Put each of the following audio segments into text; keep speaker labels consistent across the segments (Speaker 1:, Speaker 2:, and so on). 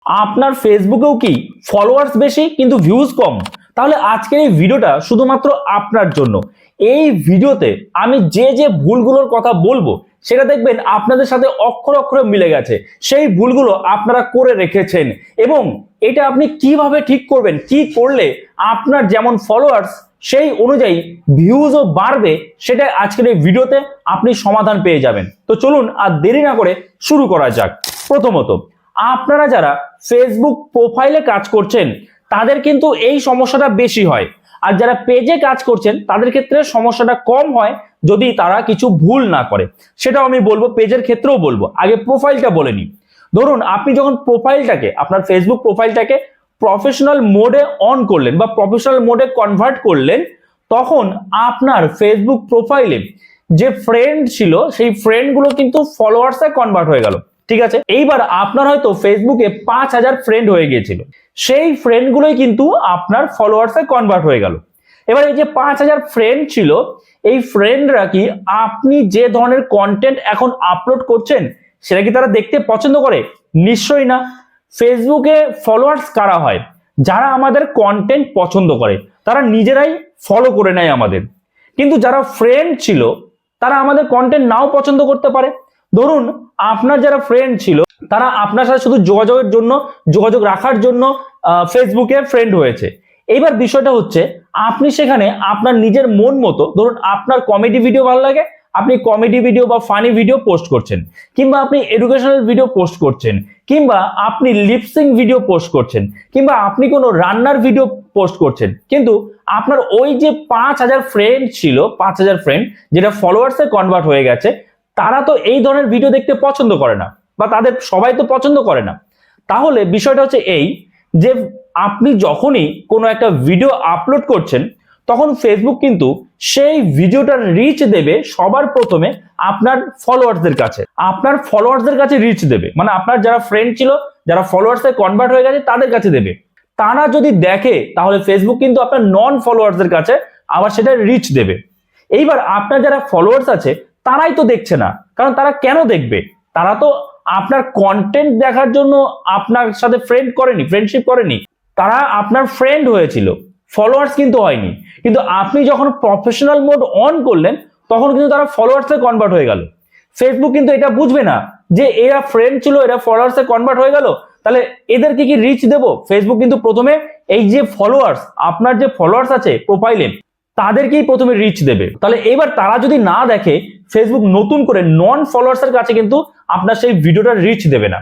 Speaker 1: আপনার ফেসবুকেও কি ফলোয়ার্স বেশি কিন্তু ভিউজ কম? তাহলে আজকের এই ভিডিওটা শুধুমাত্র আপনার জন্য। এই ভিডিওতে আমি যে যে ভুলগুলোর কথা বলবো সেটা দেখবেন আপনাদের সাথে অক্ষরে অক্ষরে মিলে গেছে। সেই ভুলগুলো আপনারা করে রেখেছেন এবং এটা আপনি কিভাবে ঠিক করবেন, কি করলে আপনার যেমন ফলোয়ার্স সেই অনুযায়ী ভিউজও বাড়বে, সেটা আজকের এই ভিডিওতে আপনি সমাধান পেয়ে যাবেন। তো চলুন আর দেরি না করে শুরু করা যাক। প্রথমত, আপনারা যারা ফেসবুক প্রোফাইলে কাজ করছেন তাদের কিন্তু এই সমস্যাটা বেশি হয়, আর যারা পেজে কাজ করছেন তাদের ক্ষেত্রে সমস্যাটা কম হয় যদি তারা কিছু ভুল না করে। সেটাও আমি বলবো, পেজের ক্ষেত্রেও বলবো। আগে প্রোফাইলটা বলে নিই। ধরুন আপনি যখন প্রোফাইলটাকে, আপনার ফেসবুক প্রোফাইলটাকে প্রফেশনাল মোডে অন করলেন বা প্রফেশনাল মোডে কনভার্ট করলেন, তখন আপনার ফেসবুক প্রোফাইলে যে ফ্রেন্ড ছিল সেই ফ্রেন্ডগুলো কিন্তু ফলোয়ার্সে কনভার্ট হয়ে গেল। ঠিক আছে, এইবার আপনার হয়তো ফেসবুকে 5,000 ফ্রেন্ড হয়ে গিয়েছিল, সেই ফ্রেন্ডগুলোই কিন্তু আপনার ফলোয়ার্সে কনভার্ট হয়ে গেল। এবার এই যে 5,000 ফ্রেন্ড ছিল, এই ফ্রেন্ডরা কি আপনি যে ধরনের কন্টেন্ট এখন আপলোড করছেন সেটা কি তারা দেখতে পছন্দ করে? নিশ্চয়ই না। ফেসবুকে ফলোয়ার্স কারা হয়? যারা আমাদের কন্টেন্ট পছন্দ করে, তারা নিজেরাই ফলো করে নেয় আমাদের। কিন্তু যারা ফ্রেন্ড ছিল তারা আমাদের কন্টেন্ট নাও পছন্দ করতে পারে। ধরুন আপনার যারা ফ্রেন্ড ছিল তারা আপনার সাথে শুধু যোগাযোগের জন্য, যোগাযোগ রাখার জন্য ফেসবুকে ফ্রেন্ড হয়েছে। এইবার বিষয়টা হচ্ছে, আপনি সেখানে আপনার নিজের মন মতো, ধরুন আপনার কমেডি ভিডিও ভালো লাগে, আপনি কমেডি ভিডিও বা ফানি ভিডিও পোস্ট করছেন, কিংবা আপনি এডুকেশনাল ভিডিও পোস্ট করছেন, কিংবা আপনি লিপসিং ভিডিও পোস্ট করছেন, কিংবা আপনি কোনো রান্নার ভিডিও পোস্ট করছেন। কিন্তু আপনার ওই যে 5,000 ফ্রেন্ড ছিল, 5,000 ফ্রেন্ড যেটা ফলোয়ার্সে কনভার্ট হয়ে গেছে, তারা তো এই ধরনের ভিডিও দেখতে পছন্দ করে না, বা তাদের সবাই তো পছন্দ করে না। তাহলে বিষয়টা হচ্ছে এই যে আপনি যখনই কোনো একটা ভিডিও আপলোড করছেন তখন ফেসবুক কিন্তু সেই ভিডিওটার রিচ দেবে সবার প্রথমে আপনার ফলোয়ার্সদের কাছে। আপনার ফলোয়ার্সদের কাছে রিচ দেবে, মানে আপনার যারা ফ্রেন্ড ছিল, যারা ফলোয়ার্সে কনভার্ট হয়ে গেছে তাদের কাছে দেবে। তারা যদি দেখে তাহলে ফেসবুক কিন্তু আপনার নন ফলোয়ার্সদের কাছে আবার সেটা রিচ দেবে। এইবার আপনার যারা ফলোয়ার্স আছে তারাই তো দেখছে না, কারণ তারা কেন দেখবে? তারা তো আপনার কন্টেন্ট দেখার জন্য আপনার সাথে ফ্রেন্ডশিপ করেনি, তারা আপনার ফ্রেন্ড হয়েছিল, ফলোয়ার্স কিন্তু হয়নি। কিন্তু আপনি যখন প্রফেশনাল মোড অন করলেন তখন কিন্তু তারা ফলোয়ার্সে কনভার্ট হয়ে গেল। ফেসবুক কিন্তু এটা বুঝবে না যে এরা ফ্রেন্ড ছিল, এরা ফলোয়ার্সে কনভার্ট হয়ে গেল, তাহলে এদেরকে কি রিচ দেব? ফেসবুক কিন্তু প্রথমে এই যে ফলোয়ার্স, আপনার যে ফলোয়ার্স আছে প্রোফাইলে, তাদেরকেই প্রথমে রিচ দেবে। তাহলে এবার তারা যদি না দেখে, ফেসবুক নতুন করে নন ফলোয়ার্সের কাছে কিন্তু আপনার সেই ভিডিওটার রিচ দেবে না,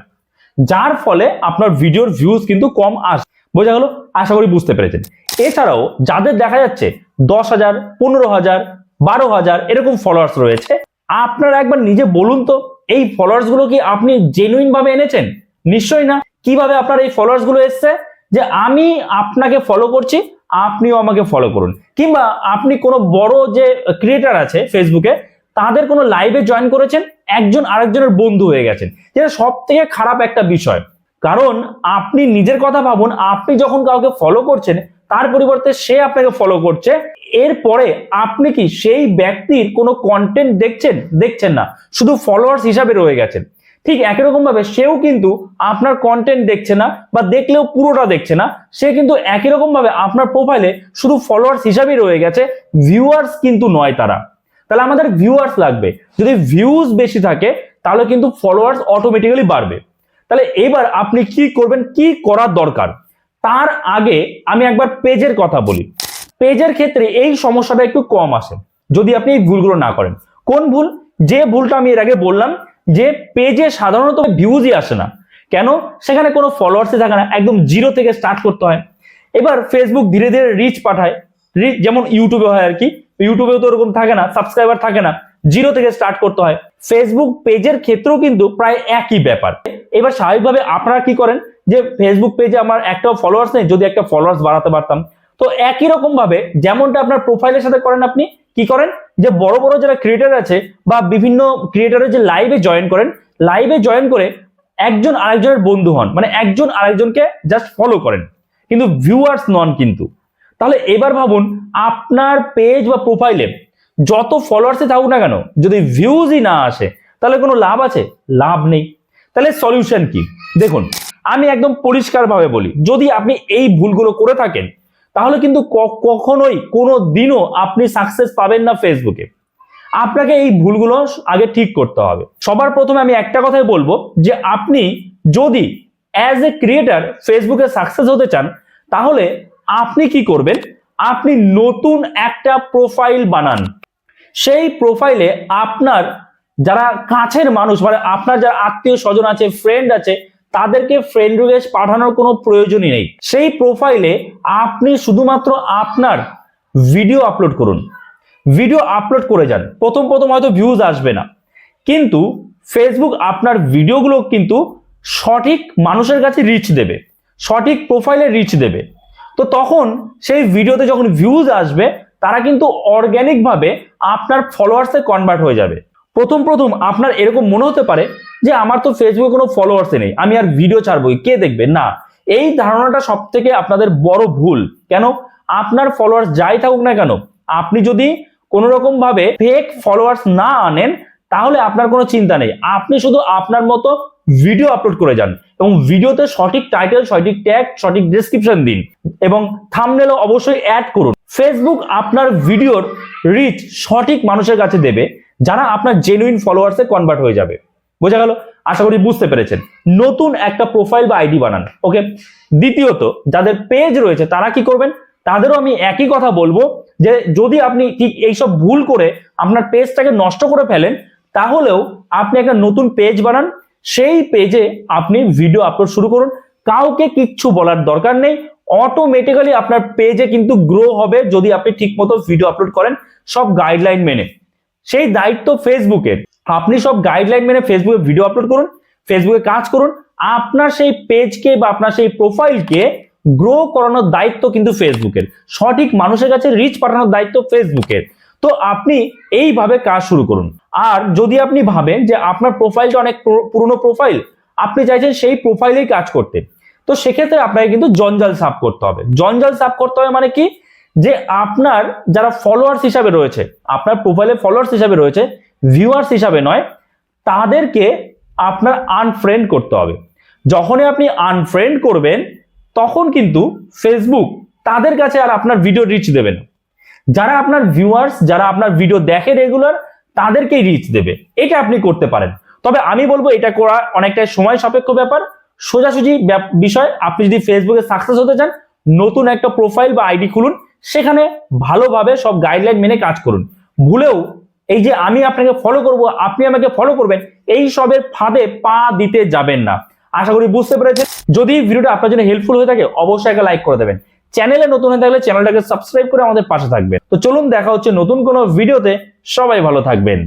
Speaker 1: যার ফলে আপনার ভিডিওর ভিউজ কিন্তু কম আসে। বোঝা গেল? আশা করি বুঝতে পেরেছেন। এছাড়াও যাদের দেখা যাচ্ছে 10,000, 15,000, 12,000 এরকম ফলোয়ার্স রয়েছে, আপনারা একবার নিজে বলুন তো, এই ফলোয়ার্স গুলো কি আপনি জেনুইন ভাবে এনেছেন? নিশ্চয়ই না। কিভাবে আপনার এই ফলোয়ার্স গুলো এসছে? যে আমি আপনাকে ফলো করছি, আপনিও আমাকে ফলো করুন, কিংবা আপনি কোনো বড় যে ক্রিয়েটার আছে ফেসবুকে তাদের কোনো লাইভে জয়েন করেছেন, একজন আরেকজনের বন্ধু হয়ে গেছেন, যেটা সব থেকে খারাপ একটা বিষয়। কারণ আপনি নিজের কথা ভাবুন, আপনি যখন কাউকে ফলো করছেন তার পরিবর্তে সে আপনাকে ফলো করছে, এরপরে আপনি কি সেই ব্যক্তির কোনো কন্টেন্ট দেখছেন না, শুধু ফলোয়ার্স হিসাবে রয়ে গেছেন। ঠিক একই রকম ভাবে সেও কিন্তু আপনার কন্টেন্ট দেখছে না, বা দেখলেও পুরোটা দেখছে না, সে কিন্তু একই রকম ভাবে আপনার প্রোফাইলে শুধু ফলোয়ার্স হিসাবেই রয়ে গেছে, ভিউয়ার্স কিন্তু নয় তারা। তাহলে আমাদের ভিউয়ার্স লাগবে। যদি ভিউজ বেশি থাকে তাহলে কিন্তু ফলোয়ার্স অটোমেটিক্যালি বাড়বে। তাহলে এবার আপনি কি করবেন, কি করার দরকার? তার আগে আমি একবার পেজের কথা বলি। পেজের ক্ষেত্রে এই সমস্যাটা একটু কম আসে যদি আপনি এই ভুলগুলো না করেন। কোন ভুল? যে ভুলটা আমি এর আগে বললাম, যে পেজে সাধারণত ভিউজই আসে না। কেন? সেখানে কোনো ফলোয়ার্সই থাকে না, একদম জিরো থেকে স্টার্ট করতে হয়। এবার ফেসবুক ধীরে ধীরে রিচ পাঠায়, রিচ যেমন ইউটিউবে হয় আর কি। ইউটিউবেও তো ওরকম থাকে না, সাবস্ক্রাইবার থাকে না, জিরো থেকে স্টার্ট করতে হয়। ফেসবুক পেজের ক্ষেত্রেও কিন্তু প্রায় একই ব্যাপার। এবার স্বাভাবিকভাবে আপনারা কি করেন, যে ফেসবুক পেজে আমার একটাও ফলোয়ার্স নেই, যদি একটা ফলোয়ার্স বাড়াতে পারতাম। তো একই রকম ভাবে যেমনটা আপনার প্রোফাইলের সাথে করেন, আপনি কি করেন, যে বড় বড় যারা ক্রিয়েটার আছে বা বিভিন্ন ক্রিয়েটারের যে লাইভে জয়েন করেন, লাইভে জয়েন করে একজন আরেকজনের বন্ধু হন, মানে একজন আরেকজনকে জাস্ট ফলো করেন, কিন্তু ভিউয়ার্স নন কিন্তু। তাহলে এবার ভাবুন, আপনার পেজ বা প্রোফাইলে যত ফলোয়ার্সই থাকুক না কেন, যদি ভিউজই না আসে তাহলে কোনো লাভ আছে? লাভ নেই। তাহলে সলিউশন কি? দেখুন, আমি একদম পরিষ্কারভাবে বলি, যদি আপনি এই ভুলগুলো করে থাকেন তাহলে কিন্তু কখনোই কোনো দিনও আপনি সাকসেস পাবেন না ফেসবুকে। আপনাকে এই ভুলগুলো আগে ঠিক করতে হবে। সবার প্রথমে আমি একটা কথাই বলবো যে আপনি যদি অ্যাজ এ ক্রিয়েটার ফেসবুকে সাকসেস হতে চান তাহলে আপনি কি করবেন, আপনি নতুন একটা প্রোফাইল বানান। সেই প্রোফাইলে আপনার যারা কাছের মানুষ, মানে আপনার যারা আত্মীয় স্বজন আছে, ফ্রেন্ড আছে, তাদেরকে ফ্রেন্ড রিকোয়েস্ট পাঠানোর কোনো প্রয়োজনই নেই। সেই প্রোফাইলে আপনি শুধুমাত্র আপনার ভিডিও আপলোড করুন, ভিডিও আপলোড করে যান। প্রথম প্রথম হয়তো ভিউজ আসবে না, কিন্তু ফেসবুক আপনার ভিডিওগুলো কিন্তু সঠিক মানুষের কাছে রিচ দেবে, সঠিক প্রোফাইলে রিচ দেবে। তো তখন সেই ভিডিওতে যখন ভিউজ আসবে তারা কিন্তু অর্গানিক ভাবে আপনার ফলোয়ার্সে কনভার্ট হয়ে যাবে। প্রথম প্রথম আপনার এরকম মনে হতে পারে যে আমার তো ফেসবুকে কোনো ফলোয়ার্সে নেই, আমি আর ভিডিও ছাড়বো, কে দেখবে না। এই ধারণাটা সব থেকে আপনাদের বড় ভুল। কেন? আপনার ফলোয়ার্স যাই থাকুক না কেন, আপনি যদি কোনো রকম ভাবে ফেক ফলোয়ার্স না আনেন তাহলে আপনার কোনো চিন্তা নেই। আপনি শুধু আপনার মতো ভিডিও আপলোড করে যান এবং ভিডিওতে সঠিক টাইটেল, সঠিক ট্যাগ, সঠিক ডেসক্রিপশন দিন এবং থাম্বনেলও অবশ্যই অ্যাড করুন। ফেসবুক আপনার ভিডিওর রিচ সঠিক মানুষের কাছে দেবে যারা আপনার জেনুইন ফলোয়ার্সে কনভার্ট হয়ে যাবে। বোঝা গেল? আশা করি বুঝতে পেরেছেন। নতুন একটা প্রোফাইল বা আইডি বানান। ওকে। দ্বিতীয়ত, যাদের পেজ রয়েছে তারা কি করবেন, তাদেরও আমি একই কথা বলবো যে যদি আপনি ঠিক এইসব ভুল করে আপনার পেজটাকে নষ্ট করে ফেলেন তাহলেও আপনি একটা নতুন পেজ বানান, সেই পেজে আপনি ভিডিও আপলোড শুরু করুন। কাউকে কিচ্ছু বলার দরকার নেই, অটোমেটিক্যালি আপনার পেজে কিন্তু গ্রো হবে যদি আপনি ঠিকমতো ভিডিও আপলোড করেন সব গাইডলাইন মেনে। সেই দায়িত্ব ফেসবুকের। আপনি সব গাইডলাইন মেনে ফেসবুকে ভিডিও আপলোড করুন, ফেসবুকে কাজ করুন। আপনার সেই পেজকে বা আপনার সেই প্রোফাইলকে গ্রো করানোর দায়িত্ব কিন্তু ফেসবুকের, সঠিক মানুষের কাছে রিচ পাঠানোর দায়িত্ব ফেসবুকের। তো আপনি এইভাবে কাজ শুরু করুন। আর যদি আপনি ভাবেন যে আপনার প্রোফাইলটা অনেক পুরনো প্রোফাইল, আপনি চাইছেন সেই প্রোফাইলেই কাজ করতে, তো সেক্ষেত্রে আপনাকে কিন্তু জঞ্জাল সাফ করতে হবে। জঞ্জাল সাফ করতে হবে মানে কি, যে আপনার যারা ফলোয়ার্স হিসাবে রয়েছে, আপনার প্রোফাইলে ফলোয়ার্স হিসাবে রয়েছে, ভিউয়ার্স হিসাবে নয়, তাদেরকে আপনার আনফ্রেন্ড করতে হবে। যখনই আপনি আনফ্রেন্ড করবেন তখন কিন্তু ফেসবুক তাদের কাছে আর আপনার ভিডিও রিচ দেবে না। যারা আপনার ভিউয়ার্স, যারা আপনার ভিডিও দেখে রেগুলার, তাদেরকেই রিচ দেবে। এটা আপনি করতে পারেন। তবে আমি বলবো এটা করা অনেকটাই সময় সাপেক্ষ ব্যাপার, সোজাসুজি বিষয়। আপনি যদি ফেসবুকে সাকসেস হতে চান, নতুন একটা প্রোফাইল বা আইডি খুলুন, সেখানে ভালোভাবে সব গাইডলাইন মেনে কাজ করুন। ভুলেও এই যে আমি আপনাকে ফলো করব, আপনি আমাকে ফলো করবেন, এই সবের ফাঁদে পা দিতে যাবেন না। আশা করি বুঝতে পেরেছেন। যদি ভিডিওটা আপনার জন্য হেল্পফুল হয়ে থাকে অবশ্যই একটা লাইক করে দেবেন। চ্যানেলে নতুন হয়ে থাকলে চ্যানেলটাকে সাবস্ক্রাইব করে আমাদের পাশে থাকবেন। তো চলুন, দেখা হচ্ছে নতুন কোনো ভিডিওতে। সবাই ভালো থাকবেন।